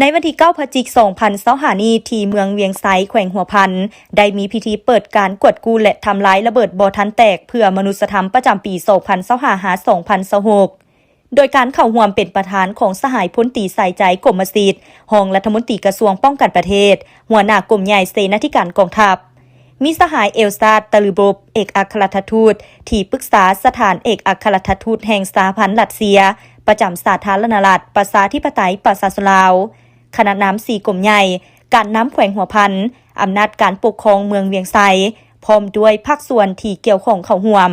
ในวันที่9 พฤศจิกายน 2025 นี้ที่เมืองเวียงไซแขวงหัวพันได้มีพิธีเปิดการกวดกู้และทำลายระเบิดบ่ทันแตกเพื่อมนุษยธรรมประจำปี 2025-2026 โดยการเข้าร่วมเป็นประธานของสหายพลตรีใส่ใจกรมศิษย์รองรัฐมนตรีกระทรวงป้องกันประเทศหัวหน้ากรมใหญ่เสนาธิการกองทัพมีสหายเอลซาด ตะลือบเอกอัครราชทูตที่ปรึกษาสถานเอกอัครราชทูตแห่งสหพันธ์รัสเซียประจำสาธารณรัฐประชาธิปไตยประชาชนลาวคณะน้ำ4กรมใหญ่การน้ำแขวงหัวพันอำนาจการปกครองเมืองเวียงไซพร้อมด้วยภาคส่วนที่เกี่ยวข้องเข้าร่วม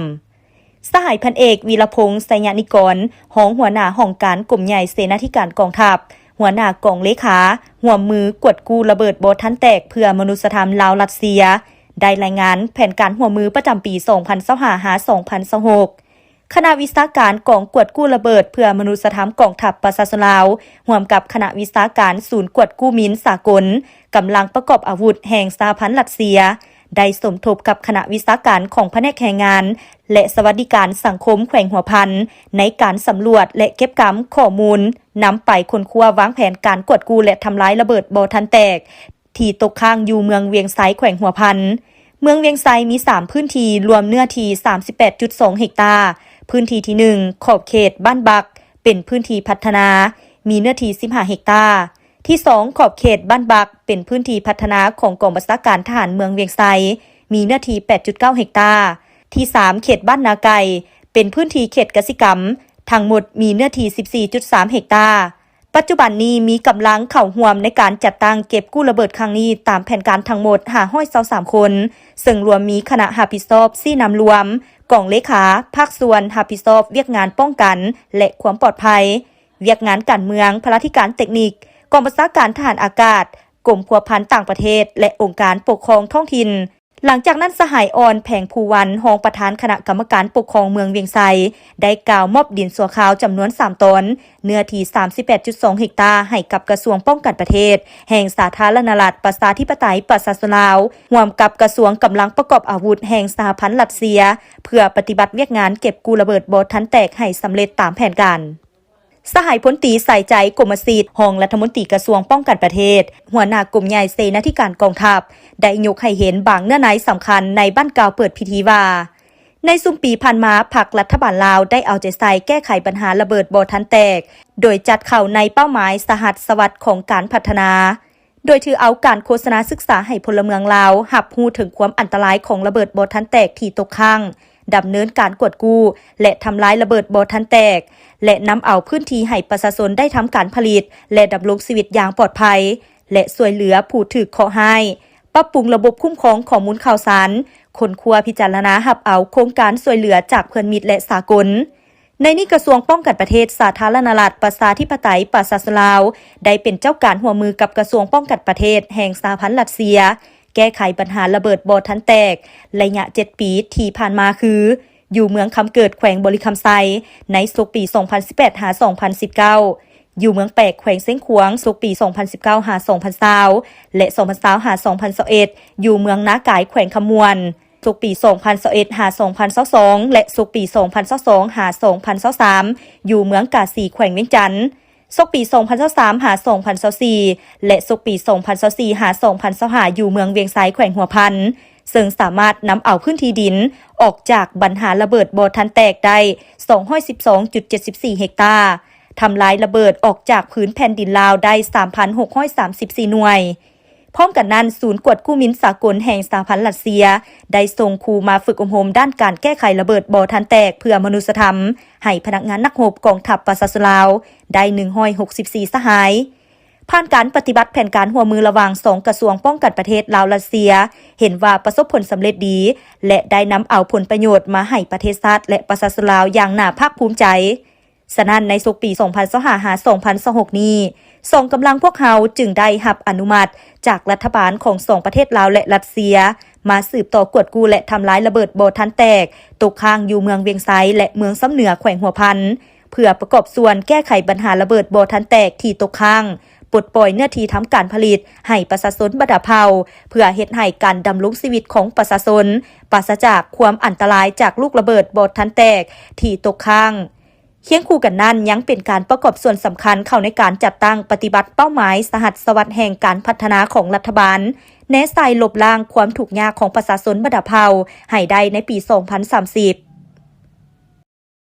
สหายพันเอกวีรพงษ์ไสยนิกรรองหัวหน้าห้องการกรมใหญ่เสนาธิการกองทัพหัวหน้ากองเลขาร่วมมือกวดกู้ระเบิดบ่ทันแตกเพื่อมนุษยธรรมลาวรัสเซียได้รายงานแผนการร่วมมือประจำปี 2025-2026 คณะวิชาการกองกวดกู้ระเบิดเพื่อมนุษยธรรมกองทัพประชาชนลาวร่วมกับคณะวิชาการศูนย์กวดกู้มินสากลกำลังประกอบอาวุธแห่งสหพันธ์รัสเซียได้สมทบกับคณะวิชาการของแผนกแรงงานและสวัสดิการสังคมแขวงหัวพันในการสำรวจและเก็บกำข้อมูลนำไปค้นคว้าวางแผนการกวดกู้และทำลายระเบิดบ่ทันแตกที่ตกค้างอยู่เมืองเวียงไซแขวงหัวพันเมืองเวียงไซมี3พื้นที่รวมเนื้อที่ 38.2 เฮกตาร์พื้นที่ที่1ขอบเขตบ้านบักเป็นพื้นที่พัฒนามีเนื้อที่15 เฮกตาร์ที่2ขอบเขตบ้านบักเป็นพื้นที่พัฒนาของกองบัญชาการทหารเมืองเวียงไซมีเนื้อที่ 8.9 เฮกตาร์ที่3เขตบ้านนาไก่เป็นพื้นที่เขตกสิกรรมทั้งหมดมีเนื้อที่ 14.3 เฮกตาร์ปัจจุบันนี้มีกำลังเข้าร่วมในการจัดตั้งเก็บกู้ระเบิดครั้งนี้ตามแผนการทั้งหมด523คนซึ่งรวมมีคณะรับผิดชอบ4นำรวมกองเลขาภาคส่วนรับผิดชอบเวียกงานป้องกันและความปลอดภัยเวียกงานการเมืองพลาธิการเทคนิคกองบัญชาการทหารอากาศกรมพัวพันต่างประเทศและองค์การปกครองท้องถิ่นหลังจากนั้นสหายอ่อนแผงภูวันรองประธานคณะกรรมการปกครองเมืองเวียงไซได้กล่าวมอบดินสอขาวจำนวน3ตนเนื้อที่ 38.2 เฮกตาร์ให้กับกระทรวงป้องกันประเทศแห่งสาธารณรัฐประชาธิปไตยประชาชนลาวร่วมกับกระทรวงกำลังประกอบอาวุธแห่งสหพันธ์รัสเซียเพื่อปฏิบัติเวียกงานเก็บกู้ระเบิดบ่ทันแตกให้สำเร็จตามแผนการสหายพลตรีใส่ใจกรมศิษย์รองรัฐมนตรีกระทรวงป้องกันประเทศหัวหน้ากรมใหญ่เสนาธิการกองทัพได้ยกให้เห็นบางเนื้อในสำคัญในบ้านกล่าวเปิดพิธีว่าในซุมปีผ่านมาพรรครัฐบาลลาวได้เอาใจใส่แก้ไขปัญหาระเบิดบ่ทันแตกโดยจัดเข้าในเป้าหมายสหัสวัสดิ์ของการพัฒนาโดยถือเอาการโฆษณาศึกษาให้พลเมืองลาวรับรู้ถึงความอันตรายของระเบิดบ่ทันแตกที่ตกค้างดำเนินการกวดกู้และทำลายระเบิดบ่ทันแตกและนำเอาพื้นที่ให้ประชาชนได้ทำการผลิตและดำรงชีวิตอย่างปลอดภัยและช่วยเหลือผู้ถูกเคราะห์ให้ปรับปรุงระบบคุ้มครองข้อมูลข่าวสารคนครัวพิจารณารับเอาโครงการช่วยเหลือจากเพื่อนมิตรและสากลในนี้กระทรวงป้องกันประเทศสาธารณรัฐประชาธิปไตยประชาชนลาวได้เป็นเจ้าการร่วมมือกับกระทรวงป้องกันประเทศแห่งสหพันธ์รัสเซียแก้ไขปัญหาระเบิดบ่ทันแตกระยะ7 ปีที่ผ่านมาคืออยู่เมืองคำเกิดแขวงบริคำไซในศกปี 2018-2019 อยู่เมืองแปกแขวงเส้งขวงศกปี 2019-2020 และ 2020-2021 อยู่เมืองน้ากายแขวงคำมวนศกปี 2021-2022 และศกปี 2022-2023 อยู่เมืองกาสีแขวงเวียงจันทน์ศกปี 2023-2024 และศกปี 2024-2025 อยู่เมืองเวียงไซแขวงหัวพันซึ่งสามารถนำเอาพื้นที่ดินออกจากปัญหาระเบิดบ่ทันแตกได้ 212.74 เฮกตาร์ทำลายระเบิดออกจากพื้นแผ่นดินลาวได้ 3,634 หน่วยพร้อมกันนั้นศูนย์กวดกู้มินสากลแห่งสหพันธ์รัสเซียได้ส่งครูมาฝึกอบรมด้านการแก้ไขระเบิดบ่ทันแตกเพื่อมนุษยธรรมให้พนักงานนักรบกองทัพประชาชนลาวได้164สหายผ่านการปฏิบัติแผนการร่วมมือระหว่าง2กระทรวงป้องกันประเทศลาวรัสเซียเห็นว่าประสบผลสำเร็จดีและได้นำเอาผลประโยชน์มาให้ประเทศชาติและประชาชนลาวอย่างน่าภาคภูมิใจฉะนั้นในศกปี 2025-2026 นี้ส่งกำลังพวกเขาจึงได้รับอนุมัติจากรัฐบาลของ2ประเทศลาวและรัสเซียมาสืบต่อกวดกู้และทำลายระเบิดบ่ทันแตกตกค้างอยู่เมืองเวียงไซและเมืองซ้ำเหนือแขวงหัวพันเพื่อประกอบส่วนแก้ไขปัญหาระเบิดบ่ทันแตกที่ตกค้างปลดปล่อยเนื้อที่ทำการผลิตให้ประชาชนบัดเผาเพื่อเฮ็ดให้การดำรงชีวิตของประชาชนปราศจากความอันตรายจากลูกระเบิดบ่ทันแตกที่ตกค้าง เคียงคู่กันนั้นยังเป็นการประกอบส่วนสำคัญเข้าในการจัดตั้งปฏิบัติเป้าหมายสหัสวรรษแห่งการพัฒนาของรัฐบาลแนะใส่ลบล้างความถูกยากของประชาชนบรรดาเผ่าให้ได้ในปี 2030